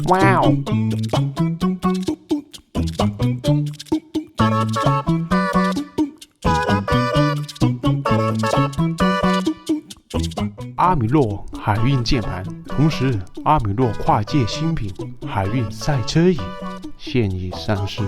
哇哦！阿米诺海运键盘，同时阿米诺跨界新品海运赛车椅现已上市。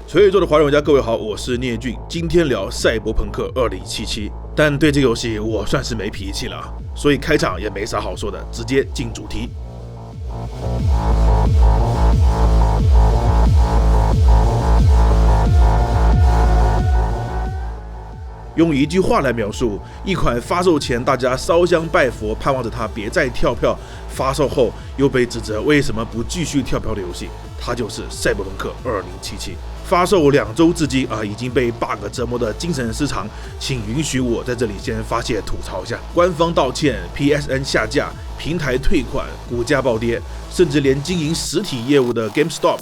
全宇宙的华人玩家，各位好，我是聂俊，今天聊赛博朋克2077。但对这个游戏我算是没脾气了，所以开场也没啥好说的，直接进主题。用一句话来描述一款发售前大家烧香拜佛，盼望着它别再跳票，发售后又被指责为什么不继续跳票的游戏，它就是赛博朋克2077。发售2周至今已经被 bug 折磨的精神失常，请允许我在这里先发泄吐槽一下。官方道歉， PSN 下架，平台退款，股价暴跌，甚至连经营实体业务的 GameStop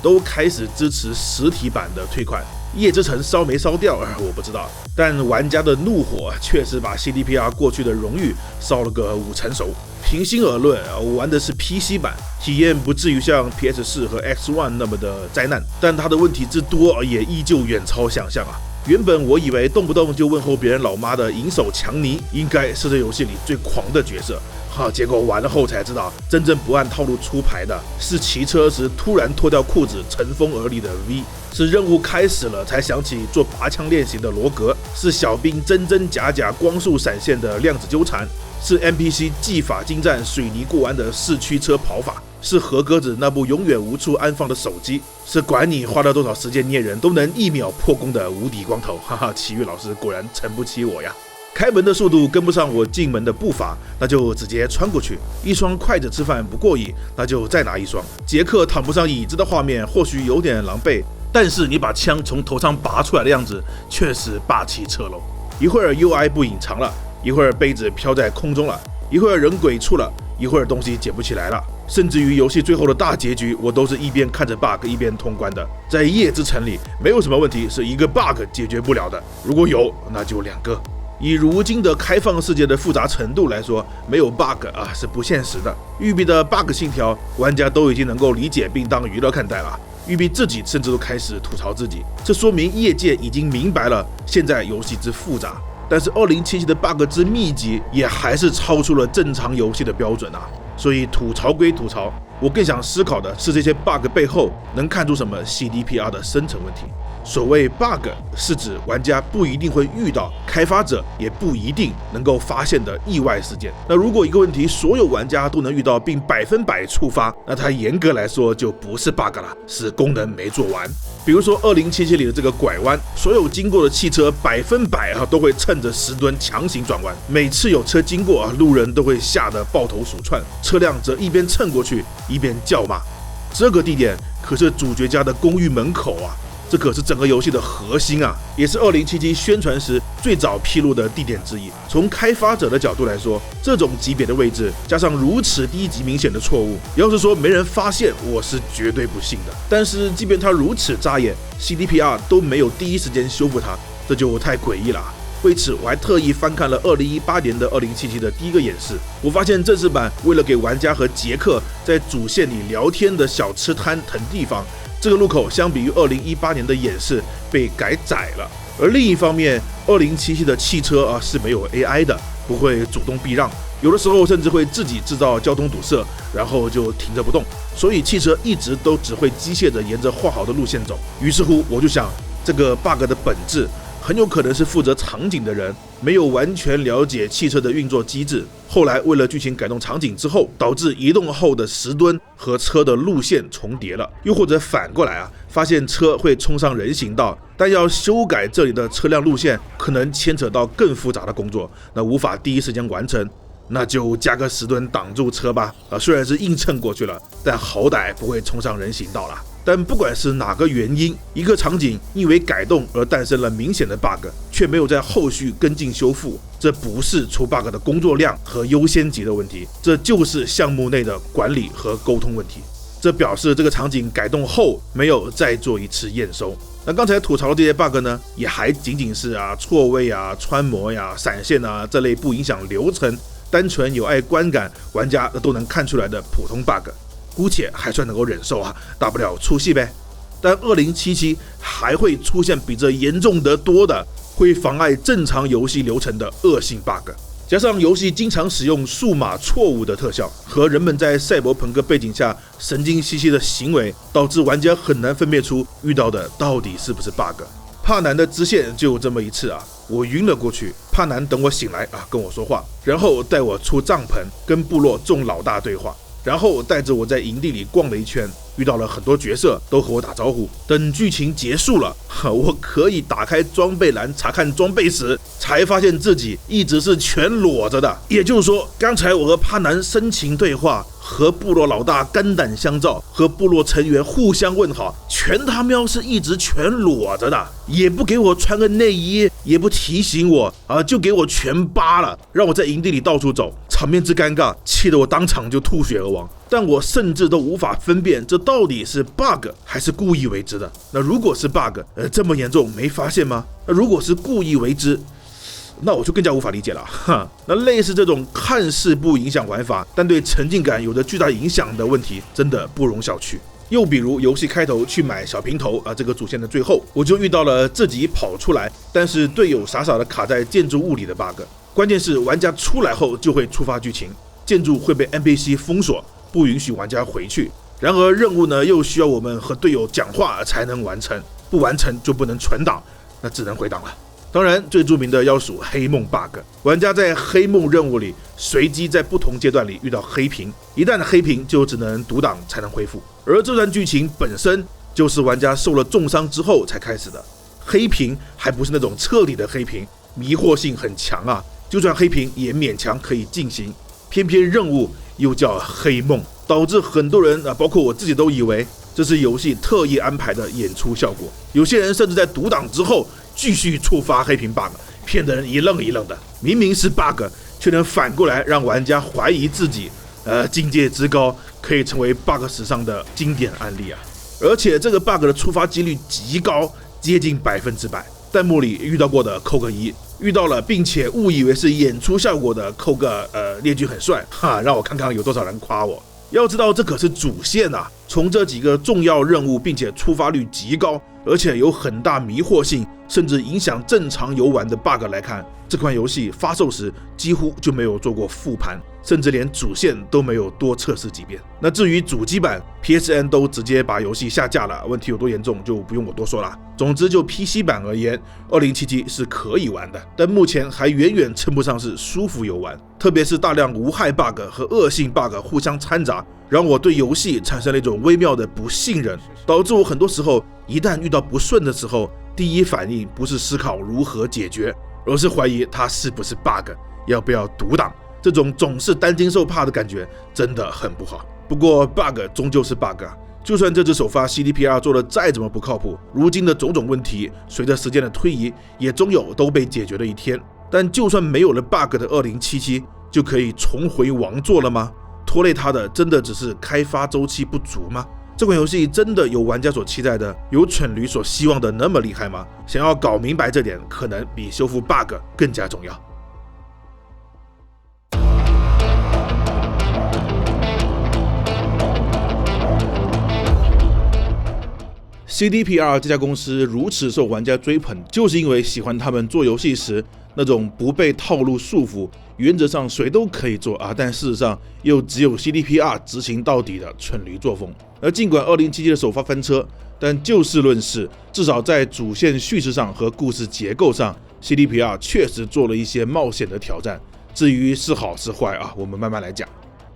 都开始支持实体版的退款。夜之城烧没烧掉我不知道，但玩家的怒火确实把 CDPR 过去的荣誉烧了个5成熟。平心而论我玩的是 PC 版，体验不至于像 PS4 和 X1 那么的灾难，但它的问题之多也依旧远超想象啊。原本我以为动不动就问候别人老妈的银手强尼应该是这游戏里最狂的角色，结果玩了后才知道，真正不按套路出牌的是骑车时突然脱掉裤子乘风而立的 V， 是任务开始了才想起做拔枪练习的罗格，是小兵真真假假光速闪现的量子纠缠，是 NPC 技法精湛水泥过弯的四驱车跑法，是和鸽子那部永远无处安放的手机，是管你花了多少时间捏人都能1秒破功的无敌光头。奇遇老师果然撑不起我呀。开门的速度跟不上我进门的步伐，那就直接穿过去。一双筷子吃饭不过瘾，那就再拿一双。杰克躺不上椅子的画面或许有点狼狈，但是你把枪从头上拔出来的样子确实霸气侧漏。一会儿 UI 不隐藏了，一会儿杯子飘在空中了，一会儿人鬼畜了，一会儿东西捡不起来了，甚至于游戏最后的大结局，我都是一边看着 bug 一边通关的。在夜之城里，没有什么问题是一个 bug 解决不了的，如果有，那就2个。以如今的开放世界的复杂程度来说，没有 bug 是不现实的。育碧的 bug 信条，玩家都已经能够理解并当娱乐看待了。育碧自己甚至都开始吐槽自己，这说明业界已经明白了现在游戏之复杂。但是2077的 bug 之密集，也还是超出了正常游戏的标准啊。所以吐槽归吐槽，我更想思考的是这些 bug 背后能看出什么 CDPR 的深层问题。所谓 bug 是指玩家不一定会遇到，开发者也不一定能够发现的意外事件。那如果一个问题所有玩家都能遇到并100%触发，那它严格来说就不是 bug 了，是功能没做完。比如说2077里的这个拐弯，所有经过的汽车100%都会趁着10吨强行转弯，每次有车经过路人都会吓得抱头鼠窜，车辆则一边蹭过去一边叫骂。这个地点可是主角家的公寓门口啊，这可是整个游戏的核心啊，也是2077宣传时最早披露的地点之一。从开发者的角度来说，这种级别的位置加上如此低级明显的错误，要是说没人发现，我是绝对不信的。但是即便它如此扎眼， CDPR 都没有第一时间修复它，这就太诡异了。为此我还特意翻看了2018年的2077的第一个演示，我发现正式版为了给玩家和杰克在主线里聊天的小吃摊腾地方，这个路口相比于2018年的演示被改窄了。而另一方面，2077的汽车是没有 AI 的，不会主动避让，有的时候甚至会自己制造交通堵塞，然后就停着不动，所以汽车一直都只会机械地沿着画好的路线走。于是乎我就想，这个 bug 的本质很有可能是负责场景的人没有完全了解汽车的运作机制，后来为了剧情改动场景之后，导致移动后的10吨和车的路线重叠了，又或者反过来发现车会冲上人行道，但要修改这里的车辆路线可能牵扯到更复杂的工作，那无法第一时间完成，那就加个10吨挡住车吧。虽然是硬蹭过去了，但好歹不会冲上人行道了。但不管是哪个原因，一个场景因为改动而诞生了明显的 bug， 却没有在后续跟进修复，这不是出 bug 的工作量和优先级的问题，这就是项目内的管理和沟通问题。这表示这个场景改动后没有再做一次验收。那刚才吐槽的这些 bug 呢，也还仅仅是错位穿模闪现这类不影响流程、单纯有碍观感、玩家都能看出来的普通 bug， 姑且还算能够忍受大不了出戏呗。但2077还会出现比这严重得多的，会妨碍正常游戏流程的恶性 bug。加上游戏经常使用数码错误的特效和人们在赛博朋克背景下神经兮兮的行为，导致玩家很难分辨出遇到的到底是不是 bug。帕南的支线就有这么一次我晕了过去，帕南等我醒来跟我说话，然后带我出帐篷跟部落众老大对话，然后带着我在营地里逛了一圈，遇到了很多角色都和我打招呼。等剧情结束了，我可以打开装备栏查看装备时，才发现自己一直是全裸着的。也就是说，刚才我和帕南深情对话，和部落老大肝胆相照，和部落成员互相问好，全他喵是一直全裸着的，也不给我穿个内衣，也不提醒我就给我全扒了，让我在营地里到处走，场面之尴尬，气得我当场就吐血而亡。但我甚至都无法分辨这到底是 bug 还是故意为之的。那如果是 bug，这么严重没发现吗？那如果是故意为之，那我就更加无法理解了。那类似这种看似不影响玩法，但对沉浸感有着巨大影响的问题，真的不容小觑。又比如游戏开头去买小平头这个主线的最后，我就遇到了自己跑出来，但是队友傻傻的卡在建筑物里的 bug。关键是玩家出来后就会触发剧情，建筑会被 NPC 封锁，不允许玩家回去。然而任务呢，又需要我们和队友讲话才能完成，不完成就不能存档，那只能回档了。当然最著名的要数黑梦 bug， 玩家在黑梦任务里随机在不同阶段里遇到黑屏，一旦黑屏就只能读档才能恢复，而这段剧情本身就是玩家受了重伤之后才开始的。黑屏还不是那种彻底的黑屏，迷惑性很强就算黑屏也勉强可以进行，偏偏任务又叫黑梦，导致很多人包括我自己都以为这是游戏特意安排的演出效果。有些人甚至在读档之后继续触发黑屏 bug， 骗得人一愣一愣的。明明是 bug， 却能反过来让玩家怀疑自己境界之高，可以成为 bug 史上的经典案例而且这个 bug 的触发几率极高，接近100%。弹幕里遇到过的扣个1，遇到了并且误以为是演出效果的扣个列举很帅让我看看有多少人夸我。要知道这可是主线从这几个重要任务并且触发率极高，而且有很大迷惑性，甚至影响正常游玩的 bug 来看，这款游戏发售时几乎就没有做过复盘，甚至连主线都没有多测试几遍。那至于主机版 PSN 都直接把游戏下架了，问题有多严重就不用我多说了。总之就 PC 版而言，2077是可以玩的，但目前还远远称不上是舒服游玩，特别是大量无害 bug 和恶性 bug 互相掺杂，让我对游戏产生了一种微妙的不信任，导致我很多时候一旦遇到不顺的时候，第一反应不是思考如何解决，而是怀疑它是不是 bug， 要不要读档。这种总是担惊受怕的感觉真的很不好。不过 bug 终究是 bug， 就算这只首发 CDPR 做的再怎么不靠谱，如今的种种问题随着时间的推移也终有都被解决的一天。但就算没有了 bug 的2077，就可以重回王座了吗？拖累它的真的只是开发周期不足吗？这款游戏真的有玩家所期待的，有蠢驴所希望的那么厉害吗？想要搞明白这点，可能比修复 bug 更加重要。CDPR 这家公司如此受玩家追捧，就是因为喜欢他们做游戏时那种不被套路束缚，原则上谁都可以做但事实上又只有 CDPR 执行到底的蠢驴作风。而尽管2077的首发翻车，但就事论事，至少在主线叙事上和故事结构上 CDPR 确实做了一些冒险的挑战。至于是好是坏我们慢慢来讲。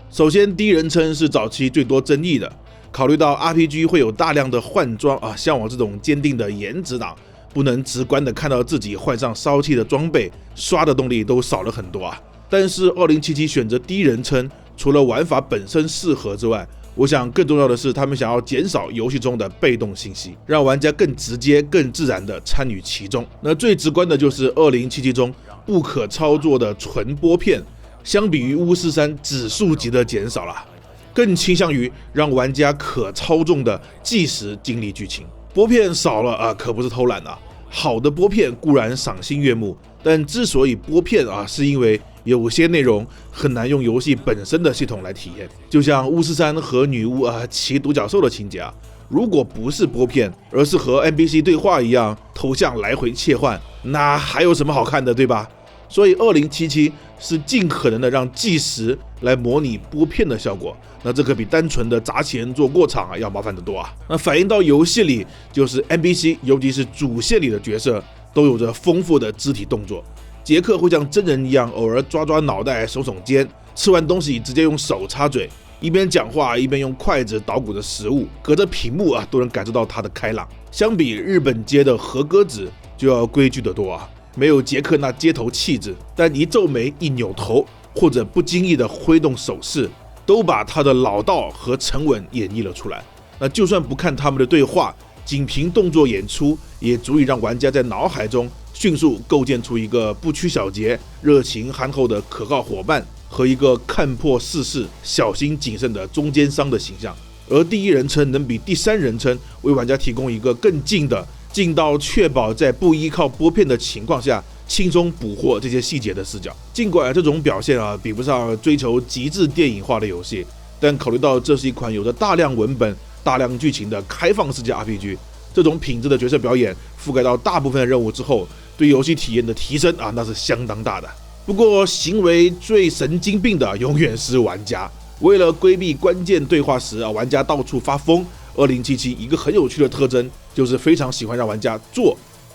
首先第一人称是早期最多争议的，考虑到 RPG 会有大量的换装像我这种坚定的颜值党，不能直观的看到自己换上骚气的装备，刷的动力都少了很多但是2077选择第一人称，除了玩法本身适合之外，我想更重要的是，他们想要减少游戏中的被动信息，让玩家更直接、更自然地参与其中。那最直观的就是2077中不可操作的纯拨片，相比于巫师3指数级的减少了，更倾向于让玩家可操纵的即时经历剧情。拨片少了啊，可不是偷懒啊。好的拨片固然赏心悦目，但之所以拨片啊，是因为有些内容很难用游戏本身的系统来体验，就像巫师3和女巫骑独角兽的情节啊，如果不是拨片，而是和 NPC 对话一样头像来回切换，那还有什么好看的，对吧？所以2077是尽可能的让计时来模拟拨片的效果，那这可比单纯的砸钱做过场要麻烦得多啊。那反映到游戏里，就是 NPC 尤其是主线里的角色都有着丰富的肢体动作。杰克会像真人一样偶尔抓抓脑袋耸耸肩，吃完东西直接用手插嘴，一边讲话一边用筷子捣鼓着食物，隔着屏幕都能感受到他的开朗。相比日本街的和歌子就要规矩得多啊，没有杰克那街头气质，但一皱眉一扭头或者不经意的挥动手势，都把他的老道和沉稳演绎了出来。那就算不看他们的对话，仅凭动作演出也足以让玩家在脑海中迅速构建出一个不拘小节、热情憨厚的可靠伙伴和一个看破世事、小心谨慎的中间商的形象。而第一人称能比第三人称为玩家提供一个更近到确保在不依靠拨片的情况下轻松捕获这些细节的视角。尽管这种表现比不上追求极致电影化的游戏，但考虑到这是一款有着大量文本、大量剧情的开放世界 RPG， 这种品质的角色表演覆盖到大部分的任务之后，对游戏体验的提升那是相当大的。不过行为最神经病的永远是玩家，为了规避关键对话时玩家到处发疯。2077一个很有趣的特征就是非常喜欢让玩家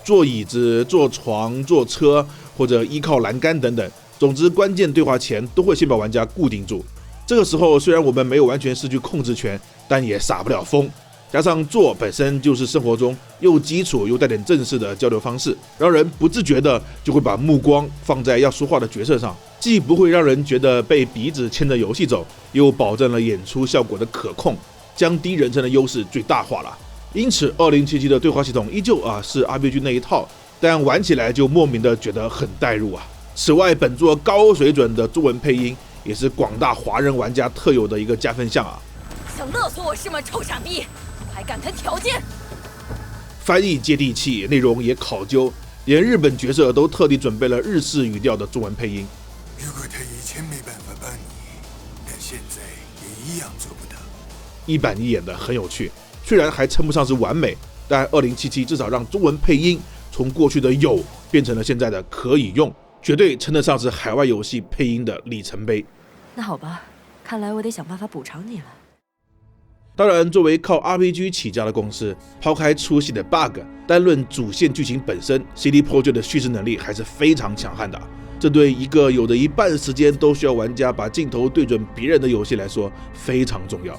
坐椅子、坐床、坐车或者依靠栏杆等等，总之关键对话前都会先把玩家固定住。这个时候虽然我们没有完全失去控制权，但也撒不了疯。加上坐本身就是生活中又基础又带点正式的交流方式，让人不自觉的就会把目光放在要说话的角色上，既不会让人觉得被鼻子牵着游戏走，又保证了演出效果的可控，将第一人称的优势最大化了。因此2077的对话系统依旧是 RPG 那一套，但玩起来就莫名的觉得很带入啊。此外，本作高水准的中文配音也是广大华人玩家特有的一个加分项啊。想勒索我是吗，臭傻逼？还敢谈条件？翻译接地气，内容也考究，连日本角色都特地准备了日式语调的中文配音。如果他以前没办法帮你，但现在也一样做不到。一板一眼的很有趣，虽然还称不上是完美，但2077至少让中文配音从过去的有变成了现在的可以用，绝对称得上是海外游戏配音的里程碑。那好吧，看来我得想办法补偿你了。当然，作为靠 RPG 起家的公司，抛开出戏的 bug， 单论主线剧情本身 ，CD Projekt 的叙事能力还是非常强悍的。这对一个有着一半时间都需要玩家把镜头对准别人的游戏来说非常重要。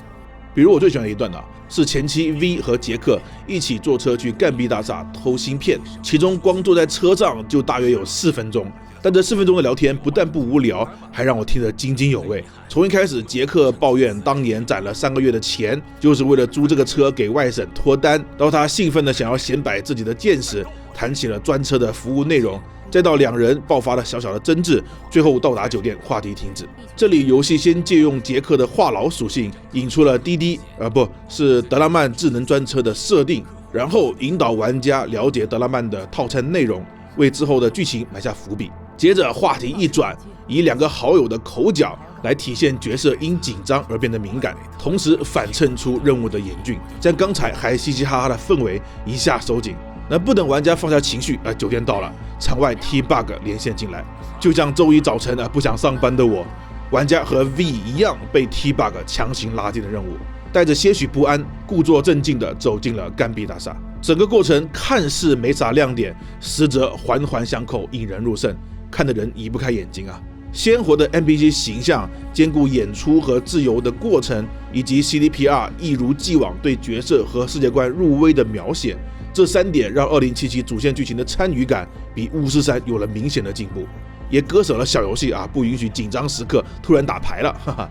比如我最喜欢的一段是前期 V 和杰克一起坐车去干壁大厦偷芯片，其中光坐在车上就大约有4分钟。但这4分钟的聊天不但不无聊，还让我听得津津有味。从一开始，杰克抱怨当年攒了3个月的钱，就是为了租这个车给外省脱单，到他兴奋的想要显摆自己的见识，谈起了专车的服务内容，再到2人爆发了小小的争执，最后到达酒店，话题停止。这里游戏先借用杰克的话痨属性，引出了滴滴不是德拉曼智能专车的设定，然后引导玩家了解德拉曼的套餐内容，为之后的剧情埋下伏笔。接着话题一转，以2个好友的口角来体现角色因紧张而变得敏感，同时反衬出任务的严峻，将刚才还嘻嘻哈哈的氛围一下收紧。那不等玩家放下情绪，酒店到了，场外 T-Bug 连线进来，就像周一早晨不想上班的我，玩家和 V 一样被 T-Bug 强行拉进了任务，带着些许不安，故作镇静地走进了干壁大厦。整个过程看似没啥亮点，实则环环相扣，引人入胜，看得人移不开眼睛啊！鲜活的 NPC 形象，兼顾演出和自由的过程，以及 CDPR 一如既往对角色和世界观入微的描写，这3点让2077主线剧情的参与感比巫师3有了明显的进步，也割舍了小游戏不允许紧张时刻突然打牌了，哈哈。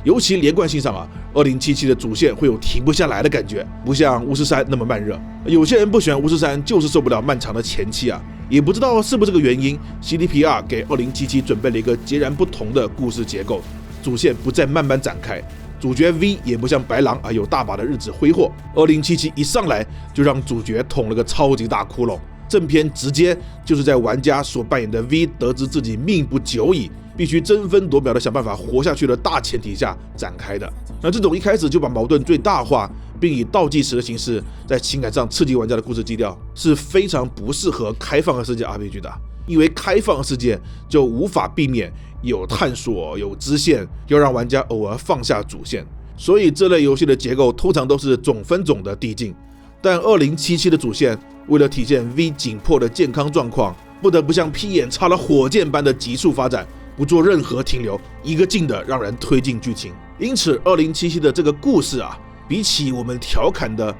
尤其连贯性上2077的主线会有停不下来的感觉，不像巫师3那么慢热。有些人不喜欢巫师3，就是受不了漫长的前期也不知道是不是这个原因 ，CDPR 给2077准备了一个截然不同的故事结构，主线不再慢慢展开，主角 V 也不像白狼有大把的日子挥霍。2077一上来就让主角捅了个超级大窟窿，正片直接就是在玩家所扮演的 V 得知自己命不久矣，必须争分夺秒的想办法活下去的大前提下展开的。那这种一开始就把矛盾最大化，并以倒计时的形式在情感上刺激玩家的故事基调，是非常不适合开放世界 RPG 的。因为开放世界就无法避免有探索、有支线，要让玩家偶尔放下主线，所以这类游戏的结构通常都是总分总的递进。但2077的主线为了体现 V 紧迫的健康状况，不得不像劈眼插了火箭般的急速发展，不做任何停留，一个劲的让人推进剧情。因此2077的这个故事比起我们调侃的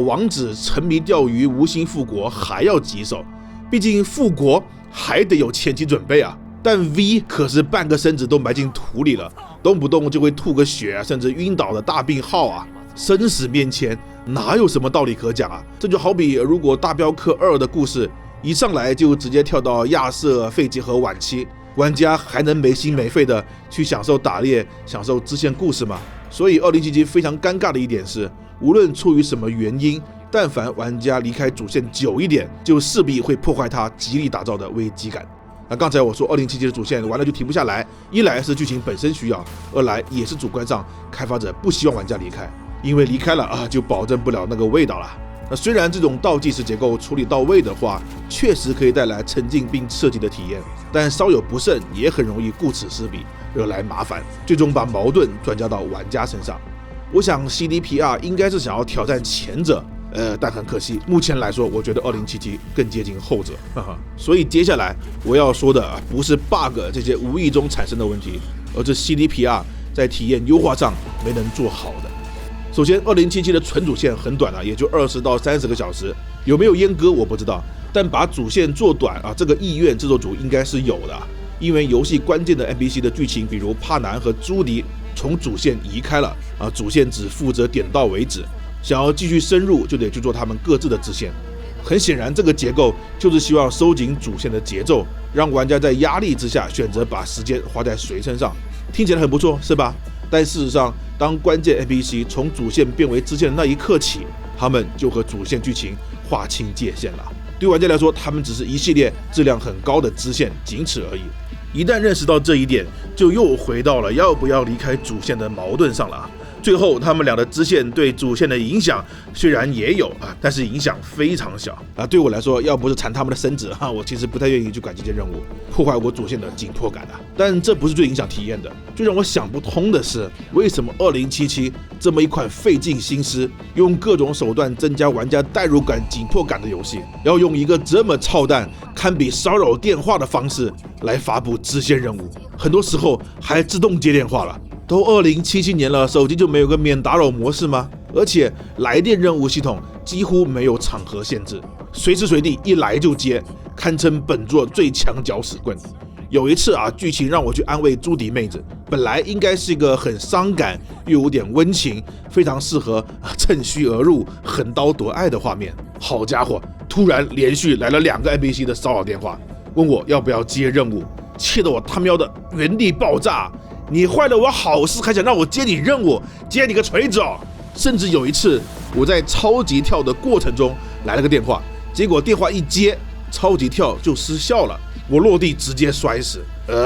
王子沉迷钓鱼无心复国还要棘手，毕竟复国还得有前期准备但 V 可是半个身子都埋进土里了，动不动就会吐个血甚至晕倒的大病号生死面前哪有什么道理可讲这就好比如果大镖客2的故事一上来就直接跳到亚瑟肺结核晚期，玩家还能没心没肺的去享受打猎、享受支线故事吗？所以2077非常尴尬的一点是，无论出于什么原因，但凡玩家离开主线久一点，就势必会破坏它极力打造的危机感。那刚才我说2077的主线玩了就停不下来，一来是剧情本身需要，二来也是主观上开发者不希望玩家离开，因为离开了就保证不了那个味道了。那虽然这种倒计时结构处理到位的话，确实可以带来沉浸并刺激的体验，但稍有不慎也很容易顾此失彼，惹来麻烦，最终把矛盾转嫁到玩家身上。我想 CDPR 应该是想要挑战前者，但很可惜，目前来说，我觉得2077更接近后者。所以接下来我要说的不是 bug 这些无意中产生的问题，而是 CDPR 在体验优化上没能做好的。首先，2077的纯主线很短也就20到30个小时，有没有阉割我不知道，但把主线做短这个意愿制作组应该是有的，因为游戏关键的 NPC 的剧情，比如帕南和朱迪，从主线移开了主线只负责点到为止，想要继续深入就得去做他们各自的支线。很显然，这个结构就是希望收紧主线的节奏，让玩家在压力之下选择把时间花在谁身上。听起来很不错，是吧？但事实上，当关键 NPC 从主线变为支线的那一刻起，他们就和主线剧情划清界限了。对玩家来说，他们只是一系列质量很高的支线，仅此而已。一旦认识到这一点，就又回到了要不要离开主线的矛盾上了。最后，他们俩的支线对主线的影响虽然也有但是影响非常小对我来说，要不是缠他们的身子我其实不太愿意去赶这件任务，破坏我主线的紧迫感但这不是最影响体验的。最让我想不通的是，为什么2077这么一款费尽心思、用各种手段增加玩家代入感、紧迫感的游戏，要用一个这么操蛋、堪比骚扰电话的方式来发布支线任务，很多时候还自动接电话了。都2077年了，手机就没有个免打扰模式吗？而且来电任务系统几乎没有场合限制，随时随地一来就接，堪称本作最强搅屎棍。有一次剧情让我去安慰朱迪妹子，本来应该是一个很伤感又有点温情，非常适合趁虚而入、横刀夺爱的画面。好家伙，突然连续来了2个 NPC 的骚扰电话，问我要不要接任务，气得我他喵的原地爆炸。你坏了我好事，还想让我接你任务？接你个锤子甚至有一次，我在超级跳的过程中来了个电话，结果电话一接，超级跳就失效了，我落地直接摔死。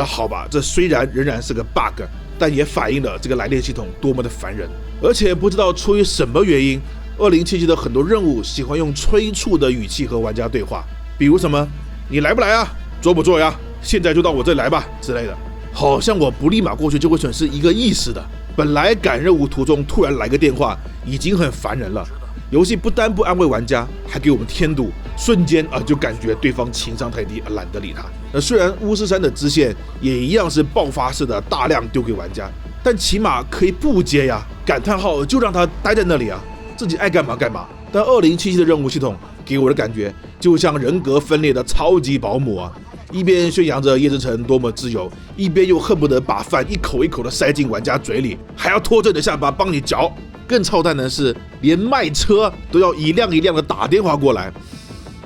好吧，这虽然仍然是个 bug， 但也反映了这个来电系统多么的烦人。而且不知道出于什么原因，2077的很多任务喜欢用催促的语气和玩家对话，比如什么“你来不来做不做呀？现在就到我这来吧”之类的。好像我不立马过去就会损失一个亿似的。本来赶任务途中突然来个电话已经很烦人了，游戏不单不安慰玩家，还给我们添堵，瞬间就感觉对方情商太低，懒得理他。虽然巫师3的支线也一样是爆发式的大量丢给玩家，但起码可以不接呀，感叹号就让他待在那里自己爱干嘛干嘛。但2077的任务系统给我的感觉就像人格分裂的超级保姆一边宣扬着夜之城多么自由，一边又恨不得把饭一口一口的塞进玩家嘴里，还要拖着你的下巴帮你嚼。更操蛋的是，连卖车都要一辆一辆的打电话过来，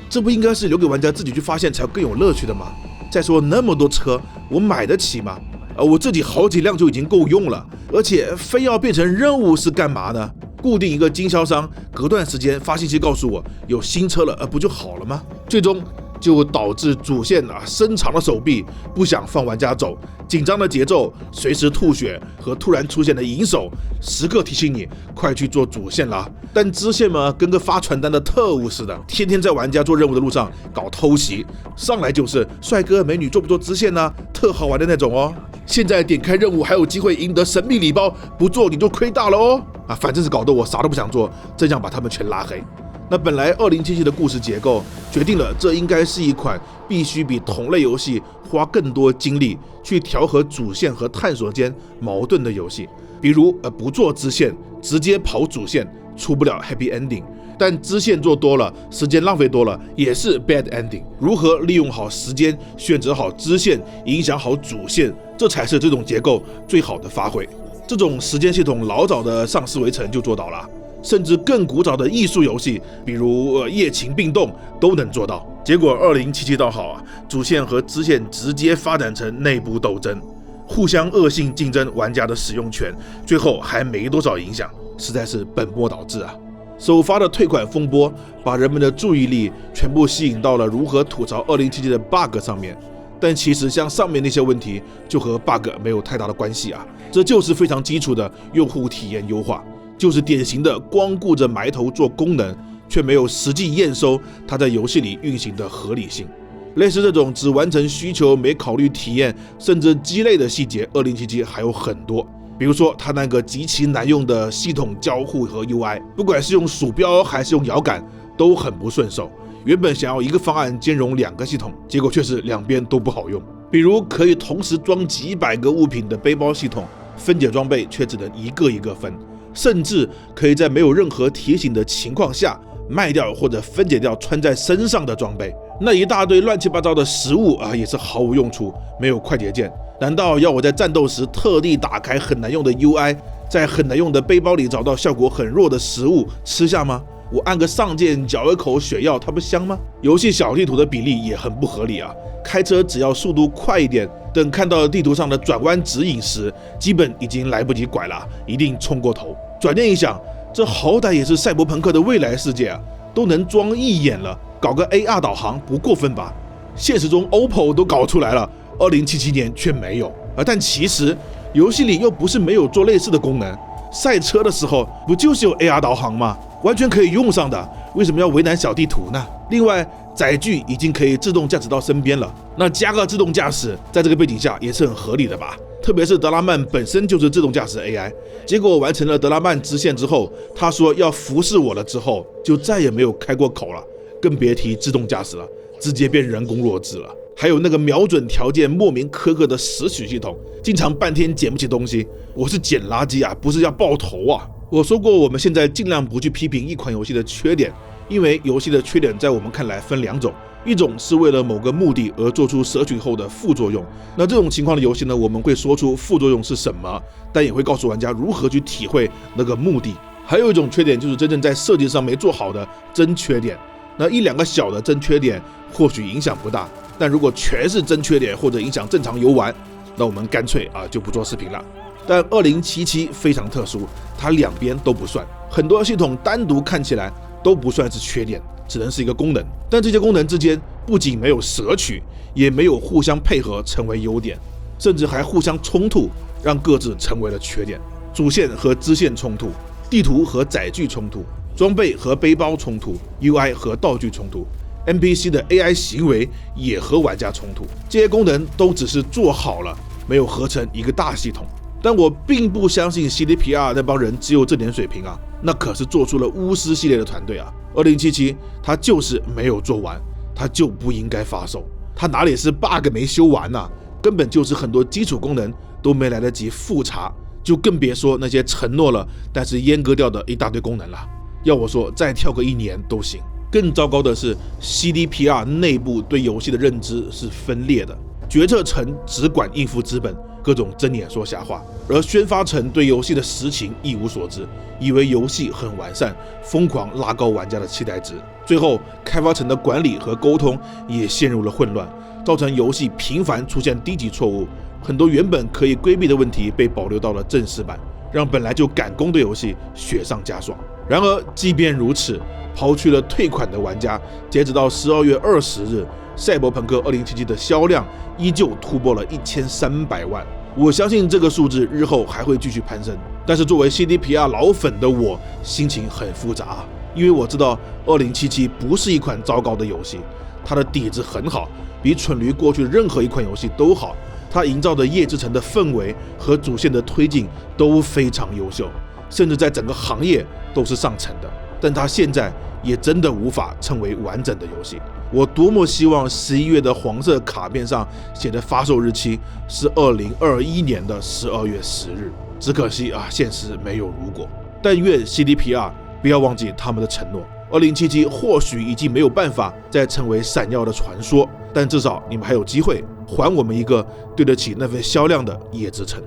这不应该是留给玩家自己去发现才更有乐趣的吗？再说那么多车，我买得起吗？我自己好几辆就已经够用了，而且非要变成任务是干嘛呢？固定一个经销商，隔段时间发信息告诉我有新车了，不就好了吗？最终就导致主线伸长了手臂，不想放玩家走，紧张的节奏，随时吐血和突然出现的银手，时刻提醒你快去做主线啦。但支线嘛，跟个发传单的特务似的，天天在玩家做任务的路上搞偷袭，上来就是帅哥美女做不做支线呢？特好玩的那种哦。现在点开任务还有机会赢得神秘礼包，不做你就亏大了哦。反正是搞得我啥都不想做，真想把他们全拉黑。那本来2077的故事结构决定了，这应该是一款必须比同类游戏花更多精力去调和主线和探索间矛盾的游戏。比如不做支线，直接跑主线，出不了 happy ending。但支线做多了，时间浪费多了，也是 bad ending。如何利用好时间，选择好支线，影响好主线，这才是这种结构最好的发挥。这种时间系统老早的上思维城就做到了，甚至更古早的艺术游戏，比如夜勤并动都能做到。结果2077倒好主线和支线直接发展成内部斗争，互相恶性竞争玩家的使用权，最后还没多少影响，实在是本末倒置啊！首发的退款风波把人们的注意力全部吸引到了如何吐槽2077的 bug 上面，但其实像上面那些问题就和 bug 没有太大的关系啊，这就是非常基础的用户体验优化，就是典型的光顾着埋头做功能，却没有实际验收它在游戏里运行的合理性。类似这种只完成需求没考虑体验甚至鸡肋的细节，2077还有很多。比如说它那个极其难用的系统交互和 UI， 不管是用鼠标还是用摇杆都很不顺手。原本想要一个方案兼容2个系统，结果却是两边都不好用。比如可以同时装几百个物品的背包系统，分解装备却只能一个一个分，甚至可以在没有任何提醒的情况下卖掉或者分解掉穿在身上的装备。那一大堆乱七八糟的食物也是毫无用处，没有快捷键。难道要我在战斗时特地打开很难用的 UI， 在很难用的背包里找到效果很弱的食物吃下吗？我按个上键嚼一口血药，它不香吗？游戏小地图的比例也很不合理啊！开车只要速度快一点，等看到地图上的转弯指引时，基本已经来不及拐了，一定冲过头。转念一想，这好歹也是赛博朋克的未来世界啊，都能装一眼了，搞个 AR 导航不过分吧？现实中 OPPO 都搞出来了，2077年却没有。但其实游戏里又不是没有做类似的功能，赛车的时候不就是有 AR 导航吗？完全可以用上的，为什么要为难小地图呢？另外，载具已经可以自动驾驶到身边了，那加个自动驾驶，在这个背景下也是很合理的吧？特别是德拉曼本身就是自动驾驶 AI， 结果完成了德拉曼支线之后，他说要服侍我了之后，就再也没有开过口了，更别提自动驾驶了，直接变人工弱智了。还有那个瞄准条件莫名苛刻的拾取系统，经常半天捡不起东西。我是捡垃圾啊，不是要爆头啊！我说过，我们现在尽量不去批评一款游戏的缺点，因为游戏的缺点在我们看来分2种，一种是为了某个目的而做出摄取后的副作用，那这种情况的游戏呢，我们会说出副作用是什么，但也会告诉玩家如何去体会那个目的。还有一种缺点就是真正在设计上没做好的真缺点，那1-2个小的真缺点或许影响不大，但如果全是真缺点或者影响正常游玩，那我们干脆就不做视频了。但2077非常特殊，它两边都不算，很多系统单独看起来都不算是缺点，只能是一个功能。但这些功能之间不仅没有舍取，也没有互相配合成为优点，甚至还互相冲突，让各自成为了缺点。主线和支线冲突，地图和载具冲突，装备和背包冲突， UI 和道具冲突， NPC 的 AI 行为也和玩家冲突。这些功能都只是做好了，没有合成一个大系统。但我并不相信 CDPR 那帮人只有这点水平啊，那可是做出了巫师系列的团队啊。2077他就是没有做完，他就不应该发售。他哪里是 bug 没修完啊，根本就是很多基础功能都没来得及复查，就更别说那些承诺了但是阉割掉的一大堆功能了。要我说，再跳个1年都行。更糟糕的是 ，CDPR 内部对游戏的认知是分裂的，决策层只管应付资本，各种睁眼说瞎话，而宣发层对游戏的实情一无所知，以为游戏很完善，疯狂拉高玩家的期待值。最后，开发层的管理和沟通也陷入了混乱，造成游戏频繁出现低级错误，很多原本可以规避的问题被保留到了正式版，让本来就赶工的游戏雪上加霜。然而，即便如此，抛去了退款的玩家，截止到12月20日，赛博朋克2077的销量依旧突破了1300万。我相信这个数字日后还会继续攀升。但是作为 CDPR 老粉的我，心情很复杂，因为我知道2077不是一款糟糕的游戏，它的底子很好，比蠢驴过去的任何一款游戏都好。它营造的夜之城的氛围和主线的推进都非常优秀，甚至在整个行业都是上乘的。但它现在也真的无法称为完整的游戏。我多么希望11月的黄色卡片上写的发售日期是2021年的12月10日，只可惜啊，现实没有如果。但愿 CDPR 不要忘记他们的承诺。2077或许已经没有办法再成为闪耀的传说，但至少你们还有机会还我们一个对得起那份销量的夜之城。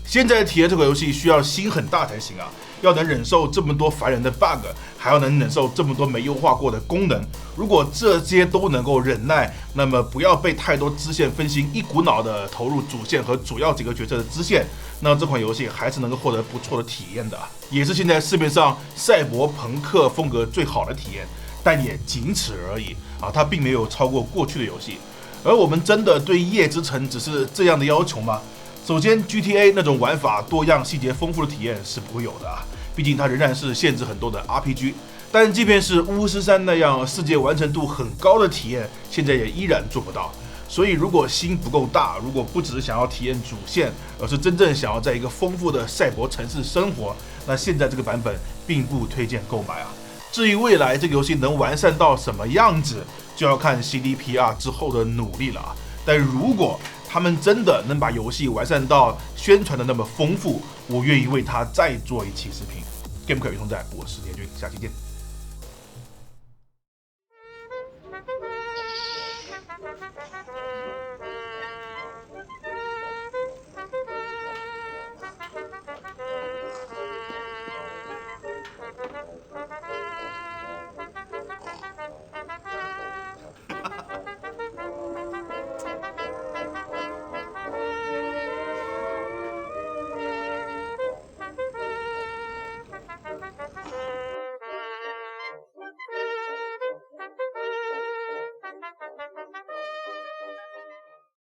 现在体验这款游戏需要心很大才行啊，要能忍受这么多烦人的 bug， 还要能忍受这么多没优化过的功能。如果这些都能够忍耐，那么不要被太多支线分心，一股脑的投入主线和主要几个角色的支线，那这款游戏还是能够获得不错的体验的，也是现在市面上赛博朋克风格最好的体验，但也仅此而已啊，它并没有超过过去的游戏。而我们真的对夜之城只是这样的要求吗？首先 GTA 那种玩法多样细节丰富的体验是不会有的啊，毕竟它仍然是限制很多的 RPG。但即便是巫师3那样世界完成度很高的体验，现在也依然做不到。所以如果心不够大，如果不只是想要体验主线，而是真正想要在一个丰富的赛博城市生活，那现在这个版本并不推荐购买啊。至于未来这个游戏能完善到什么样子，就要看 CDPR 之后的努力了啊。但如果他们真的能把游戏完善到宣传的那么丰富，我愿意为它再做一期视频。Game 可运动在，我是田军，下期见。